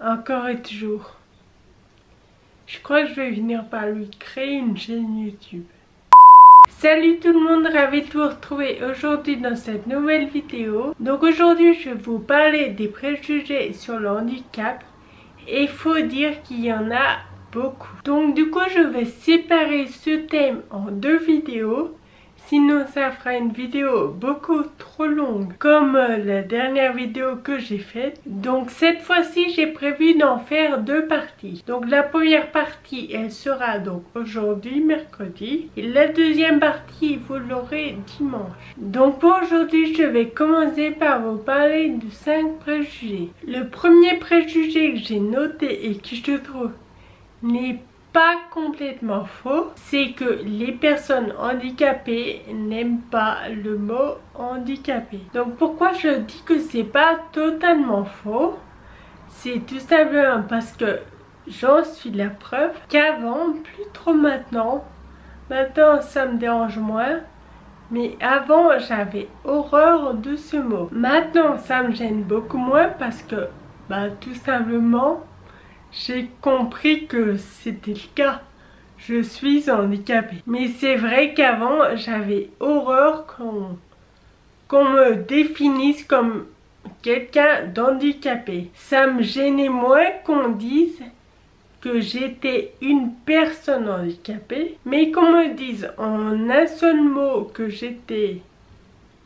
encore et toujours. Je crois que je vais finir par lui créer une chaîne YouTube. Salut tout le monde, ravi de vous retrouver aujourd'hui dans cette nouvelle vidéo. Donc aujourd'hui je vais vous parler des préjugés sur le handicap. Et il faut dire qu'il y en a beaucoup. Donc du coup je vais séparer ce thème en deux vidéos. Sinon ça fera une vidéo beaucoup trop longue comme la dernière vidéo que j'ai faite. Donc cette fois-ci j'ai prévu d'en faire deux parties. Donc la première partie elle sera donc aujourd'hui mercredi. Et la deuxième partie vous l'aurez dimanche. Donc pour aujourd'hui je vais commencer par vous parler de 5 préjugés. Le premier préjugé que j'ai noté et qui je trouve n'est pas complètement faux, c'est que les personnes handicapées n'aiment pas le mot handicapé. Donc pourquoi je dis que c'est pas totalement faux? C'est tout simplement parce que j'en suis la preuve qu'avant, plus trop maintenant ça me dérange moins, mais avant j'avais horreur de ce mot. Maintenant ça me gêne beaucoup moins parce que tout simplement j'ai compris que c'était le cas. Je suis handicapée. Mais c'est vrai qu'avant, j'avais horreur qu'on me définisse comme quelqu'un d'handicapé. Ça me gênait moins qu'on dise que j'étais une personne handicapée. Mais qu'on me dise en un seul mot que j'étais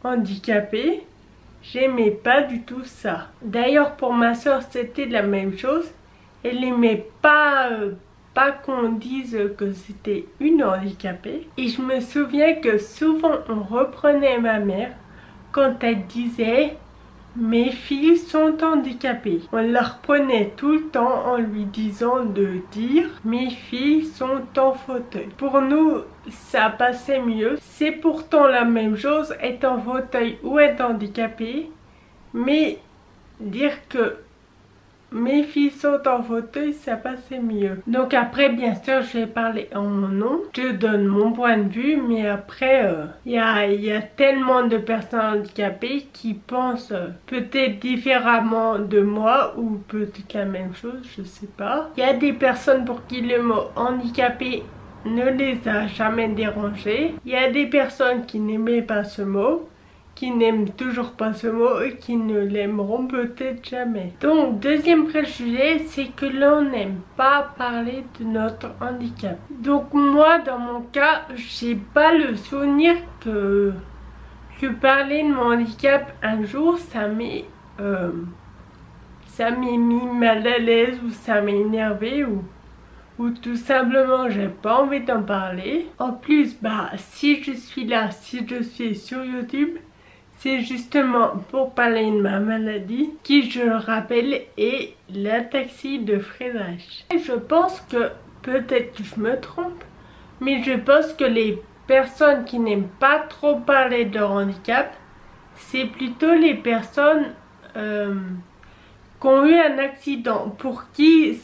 handicapée, j'aimais pas du tout ça. D'ailleurs, pour ma soeur, c'était la même chose. Elle n'aimait pas qu'on dise que c'était une handicapée. Et je me souviens que souvent on reprenait ma mère quand elle disait « mes filles sont handicapées ». On la reprenait tout le temps en lui disant de dire « mes filles sont en fauteuil ». Pour nous, ça passait mieux. C'est pourtant la même chose, être en fauteuil ou être handicapé. Mais dire que mes filles sont en fauteuil, ça passait mieux. Donc après, bien sûr, je vais parler en mon nom. Je donne mon point de vue, mais après, il y a tellement de personnes handicapées qui pensent peut-être différemment de moi, ou peut-être la même chose, je sais pas. Il y a des personnes pour qui le mot handicapé ne les a jamais dérangées. Il y a des personnes qui n'aimaient pas ce mot, qui n'aiment toujours pas ce mot et qui ne l'aimeront peut-être jamais. Donc deuxième préjugé, c'est que l'on n'aime pas parler de notre handicap. Donc moi dans mon cas, j'ai pas le souvenir que parler de mon handicap un jour ça m'est mis mal à l'aise, ou ça m'a énervé, ou tout simplement j'ai pas envie d'en parler. En plus si je suis là, si je suis sur YouTube, c'est justement pour parler de ma maladie, qui, je le rappelle, est l'ataxie de Friedreich. Et je pense que, peut-être que je me trompe, mais je pense que les personnes qui n'aiment pas trop parler de leur handicap, c'est plutôt les personnes qui ont eu un accident, pour qui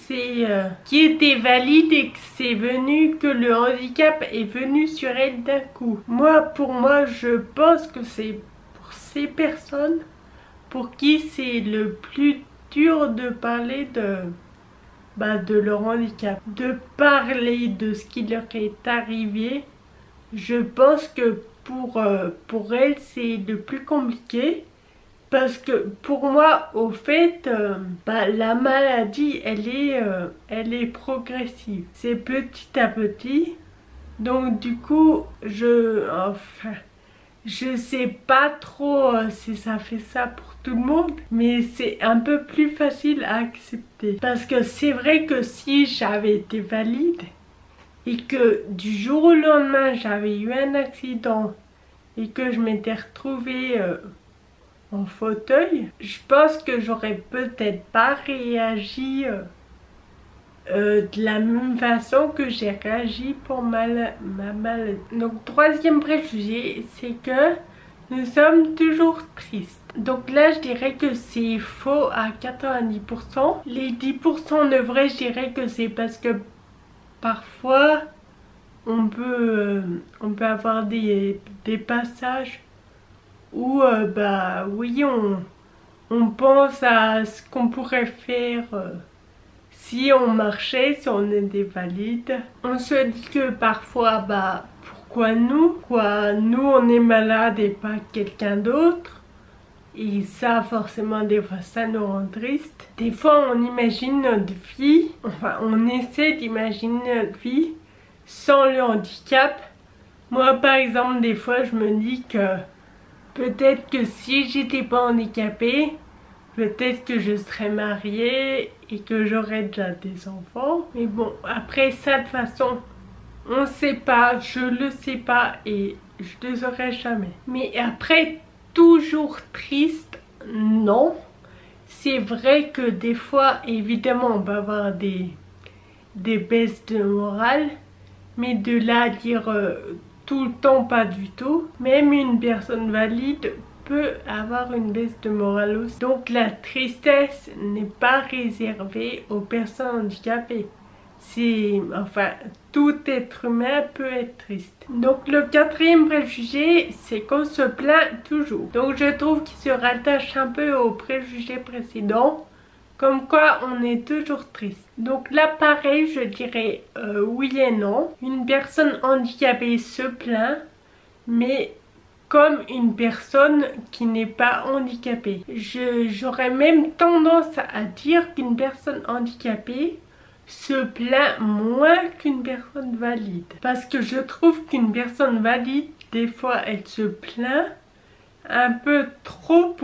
qui était valide et que c'est venu, que le handicap est venu sur elle d'un coup. Pour moi, je pense que c'est ces personnes pour qui c'est le plus dur de parler de leur handicap, de parler de ce qui leur est arrivé. Je pense que pour elles c'est le plus compliqué, parce que pour moi au fait la maladie elle est progressive, c'est petit à petit. Donc du coup je sais pas trop si ça fait ça pour tout le monde, mais c'est un peu plus facile à accepter. Parce que c'est vrai que si j'avais été valide et que du jour au lendemain j'avais eu un accident et que je m'étais retrouvée en fauteuil, je pense que j'aurais peut-être pas réagi de la même façon que j'ai réagi pour ma maladie. Donc troisième préjugé, c'est que nous sommes toujours tristes. Donc là je dirais que c'est faux à 90%. Les 10% de vrai, je dirais que c'est parce que parfois on peut avoir des passages où oui on pense à ce qu'on pourrait faire si on marchait, si on était valide. On se dit que parfois, pourquoi nous? Quoi, nous on est malade et pas quelqu'un d'autre? Et ça, forcément, des fois, ça nous rend triste. Des fois, on imagine notre vie, enfin, on essaie d'imaginer notre vie sans le handicap. Moi, par exemple, des fois, je me dis que peut-être que si j'étais pas handicapée, peut-être que je serais mariée et que j'aurais déjà des enfants. Mais bon, après ça, de toute façon, on sait pas, je le sais pas et je le saurai jamais. Mais après, toujours triste, non. C'est vrai que des fois, évidemment, on peut avoir des baisses de morale, mais de là à dire tout le temps, pas du tout. Même une personne valide peut avoir une baisse de morale aussi. Donc la tristesse n'est pas réservée aux personnes handicapées. Enfin, tout être humain peut être triste. Donc le quatrième préjugé, c'est qu'on se plaint toujours. Donc je trouve qu'il se rattache un peu au préjugé précédent, comme quoi on est toujours triste. Donc là pareil, je dirais oui et non. Une personne handicapée se plaint, mais comme une personne qui n'est pas handicapée. J'aurais même tendance à dire qu'une personne handicapée se plaint moins qu'une personne valide. Parce que je trouve qu'une personne valide, des fois, elle se plaint un peu trop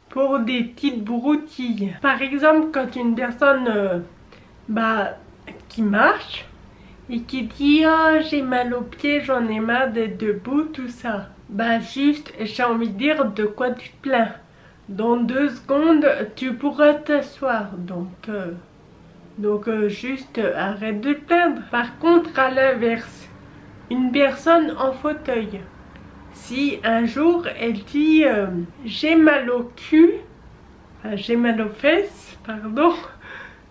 pour des petites broutilles. Par exemple, quand une personne qui marche et qui dit oh j'ai mal aux pieds, j'en ai marre d'être debout, tout ça. Juste, j'ai envie de dire de quoi tu te plains. Dans 2 secondes, tu pourras t'asseoir. Donc juste arrête de te plaindre. Par contre, à l'inverse, une personne en fauteuil, si un jour elle dit j'ai mal au cul, j'ai mal aux fesses, pardon,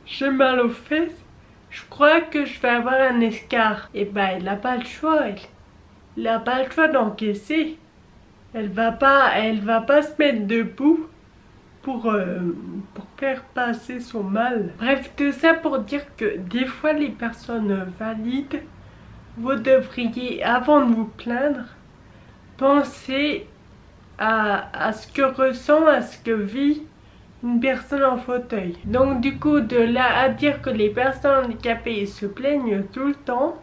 j'ai mal aux fesses, je crois que je vais avoir un escarre. Et elle n'a pas le choix, elle n'a pas le choix d'encaisser. Elle va pas se mettre debout pour faire passer son mal. Bref, tout ça pour dire que des fois les personnes valides, vous devriez, avant de vous plaindre, penser à ce que ressent, à ce que vit une personne en fauteuil. Donc du coup, de là à dire que les personnes handicapées se plaignent tout le temps,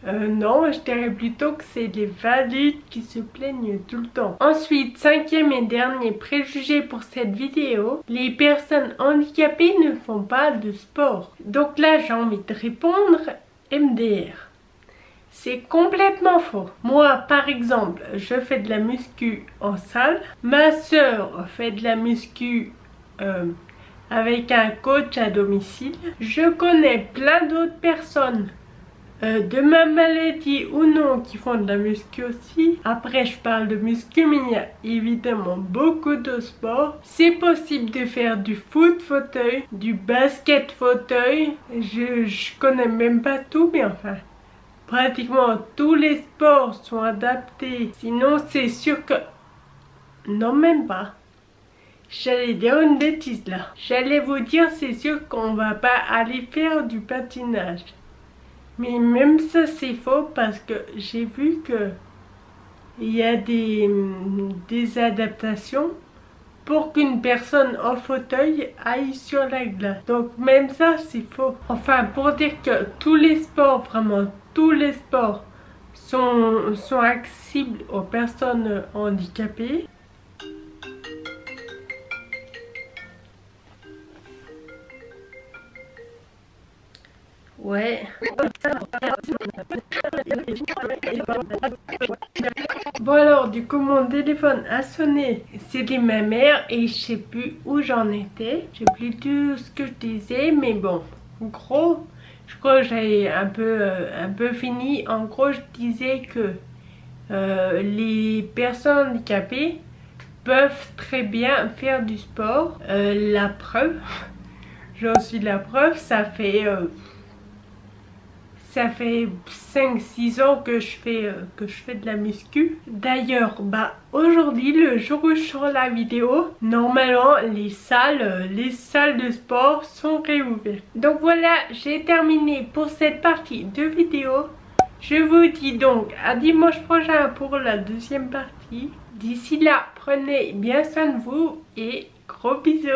non, je dirais plutôt que c'est les valides qui se plaignent tout le temps. Ensuite, 5e et dernier préjugé pour cette vidéo, les personnes handicapées ne font pas de sport. Donc là, j'ai envie de répondre MDR. C'est complètement faux. Moi, par exemple, je fais de la muscu en salle. Ma soeur fait de la muscu avec un coach à domicile. Je connais plein d'autres personnes de ma maladie ou non qui font de la muscu aussi. Après je parle de muscu, mais il y a évidemment beaucoup de sports. C'est possible de faire du foot fauteuil, du basket fauteuil. Je connais même pas tout, mais enfin pratiquement tous les sports sont adaptés. Sinon c'est sûr que... Non, même pas. J'allais dire une bêtise là. J'allais vous dire c'est sûr qu'on va pas aller faire du patinage. Mais même ça c'est faux parce que j'ai vu que il y a des adaptations pour qu'une personne en fauteuil aille sur la glace. Donc même ça c'est faux. Enfin, pour dire que tous les sports, vraiment tous les sports sont accessibles aux personnes handicapées. Ouais. Bon alors, du coup mon téléphone a sonné. C'était ma mère et je sais plus où j'en étais. Je sais plus tout ce que je disais, mais bon, en gros, je crois que j'avais un peu fini. En gros, je disais que les personnes handicapées peuvent très bien faire du sport. La preuve, j'en suis la preuve, ça fait Ça fait 5-6 ans que je fais de la muscu. D'ailleurs, aujourd'hui, le jour où je sors la vidéo, normalement les salles de sport sont réouvertes. Donc voilà, j'ai terminé pour cette partie de vidéo. Je vous dis donc à dimanche prochain pour la deuxième partie. D'ici là, prenez bien soin de vous et gros bisous.